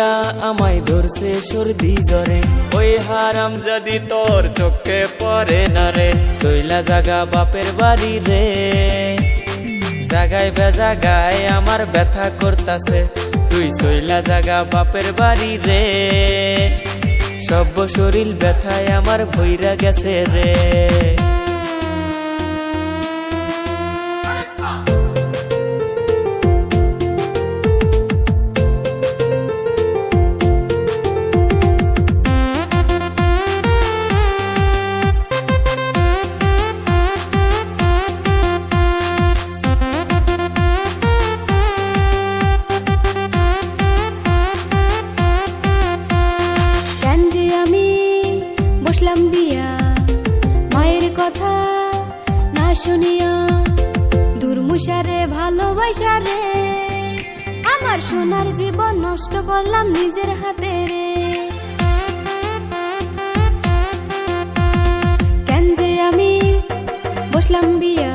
কইরা আমায় ধরছে সর্দি জ্বরে। ওই হারাম যদি তোর চোখে পড়ে না রে, চইলা জাগা বাপের বাড়ি রে। জাগায় বেজাগায় আমার ব্যথা করতাছে, তুই চইলা জাগা বাপের বাড়ি রে। সব শরীর ব্যথায় আমার ভইরা গেছে রে। মায়ের কথা না শুনিয়া দুর্মুষারে ভালোবাসা রে, আমার সোনার জীবন নষ্ট করলাম নিজের হাতে রে। কেন যে আমি বসলাম বিয়া